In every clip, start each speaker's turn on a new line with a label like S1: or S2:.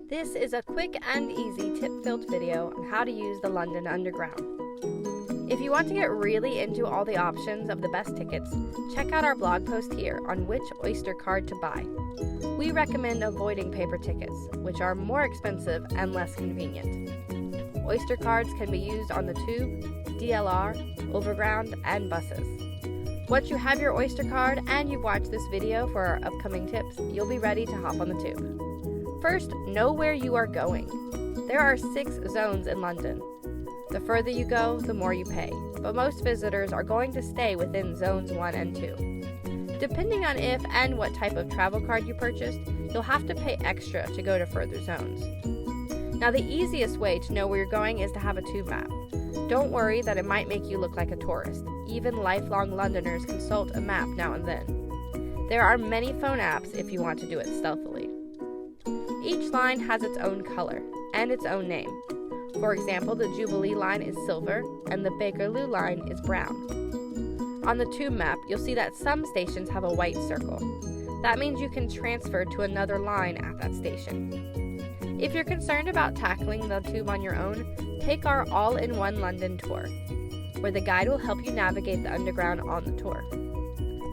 S1: This is a quick and easy tip-filled video on how to use the London Underground. If you want to get really into all the options of the best tickets, check out our blog post here on which Oyster card to buy. We recommend avoiding paper tickets, which are more expensive and less convenient. Oyster cards can be used on the Tube, DLR, Overground, and buses. Once you have your Oyster card and you've watched this video for our upcoming tips, you'll be ready to hop on the Tube. First, know where you are going. There are 6 zones in London. The further you go, the more you pay, but most visitors are going to stay within zones 1 and 2. Depending on if and what type of travel card you purchased, you'll have to pay extra to go to further zones. Now, the easiest way to know where you're going is to have a Tube map. Don't worry that it might make you look like a tourist. Even lifelong Londoners consult a map now and then. There are many phone apps if you want to do it stealthily. Each line has its own color and its own name. For example, the Jubilee line is silver and the Bakerloo line is brown. On the Tube map, you'll see that some stations have a white circle. That means you can transfer to another line at that station. If you're concerned about tackling the Tube on your own, take our all-in-one London tour, where the guide will help you navigate the Underground on the tour.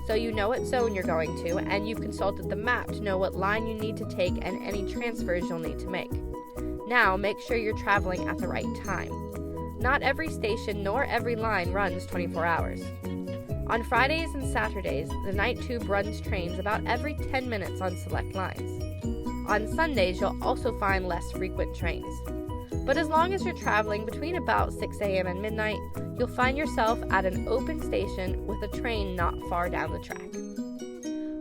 S1: So you know what zone you're going to, and you've consulted the map to know what line you need to take and any transfers you'll need to make. Now, make sure you're traveling at the right time. Not every station nor every line runs 24 hours. On Fridays and Saturdays, the night Tube runs trains about every 10 minutes on select lines. On Sundays, you'll also find less frequent trains. But as long as you're traveling between about 6 a.m. and midnight, you'll find yourself at an open station with a train not far down the track.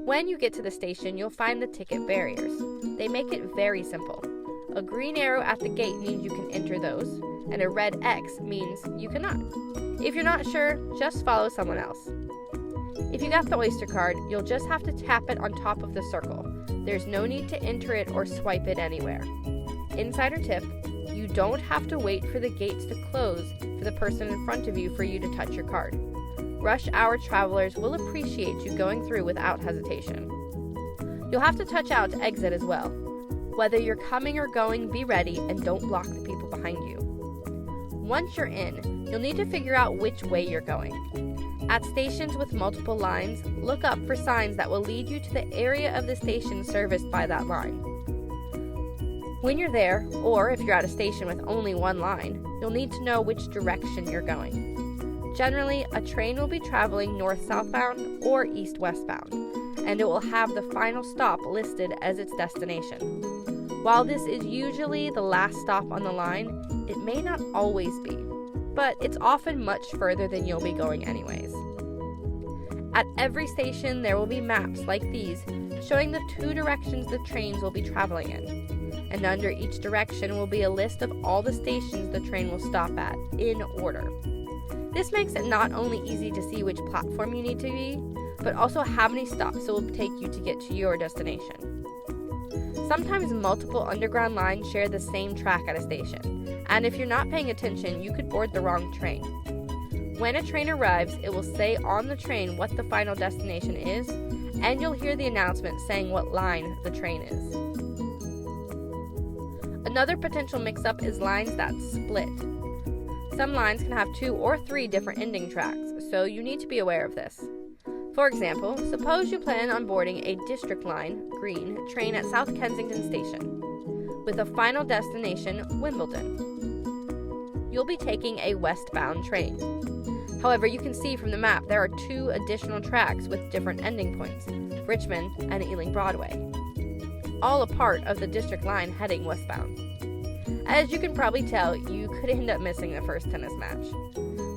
S1: When you get to the station, you'll find the ticket barriers. They make it very simple. A green arrow at the gate means you can enter those, and a red X means you cannot. If you're not sure, just follow someone else. If you got the Oyster card, you'll just have to tap it on top of the circle. There's no need to enter it or swipe it anywhere. Insider tip: you don't have to wait for the gates to close for the person in front of you for you to touch your card. Rush hour travelers will appreciate you going through without hesitation. You'll have to touch out to exit as well. Whether you're coming or going, be ready and don't block the people behind you. Once you're in, you'll need to figure out which way you're going. At stations with multiple lines, look up for signs that will lead you to the area of the station serviced by that line. When you're there, or if you're at a station with only one line, you'll need to know which direction you're going. Generally, a train will be traveling north-southbound or east-westbound, and it will have the final stop listed as its destination. While this is usually the last stop on the line, it may not always be, but it's often much further than you'll be going anyways. At every station, there will be maps like these showing the 2 directions the trains will be traveling in, and under each direction will be a list of all the stations the train will stop at, in order. This makes it not only easy to see which platform you need to be, but also how many stops it will take you to get to your destination. Sometimes multiple Underground lines share the same track at a station, and if you're not paying attention, you could board the wrong train. When a train arrives, it will say on the train what the final destination is, and you'll hear the announcement saying what line the train is. Another potential mix-up is lines that split. Some lines can have 2 or 3 different ending tracks, so you need to be aware of this. For example, suppose you plan on boarding a District Line, green, train at South Kensington Station, with a final destination, Wimbledon. You'll be taking a westbound train. However, you can see from the map there are 2 additional tracks with different ending points, Richmond and Ealing Broadway, all a part of the District Line heading westbound. As you can probably tell, you could end up missing the first tennis match.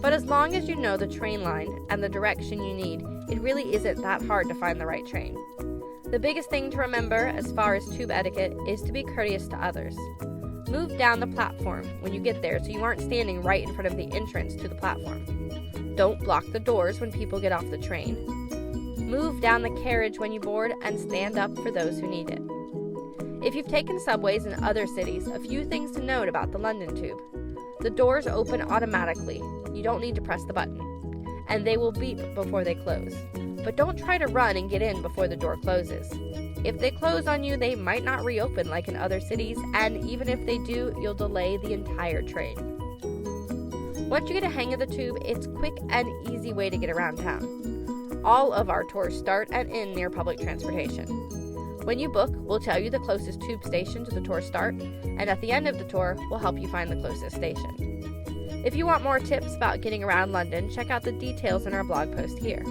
S1: But as long as you know the train line and the direction you need, it really isn't that hard to find the right train. The biggest thing to remember as far as Tube etiquette is to be courteous to others. Move down the platform when you get there so you aren't standing right in front of the entrance to the platform. Don't block the doors when people get off the train. Move down the carriage when you board and stand up for those who need it. If you've taken subways in other cities, a few things to note about the London Tube. The doors open automatically. You don't need to press the button. And they will beep before they close. But don't try to run and get in before the door closes. If they close on you, they might not reopen like in other cities, and even if they do, you'll delay the entire train. Once you get a hang of the tube, it's a quick and easy way to get around town. All of our tours start and end near public transportation. When you book, we'll tell you the closest tube station to the tour start, and at the end of the tour, we'll help you find the closest station. If you want more tips about getting around London, check out the details in our blog post here.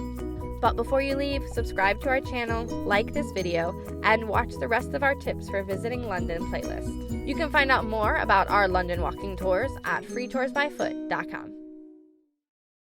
S1: But before you leave, subscribe to our channel, like this video, and watch the rest of our tips for visiting London playlist. You can find out more about our London walking tours at freetoursbyfoot.com.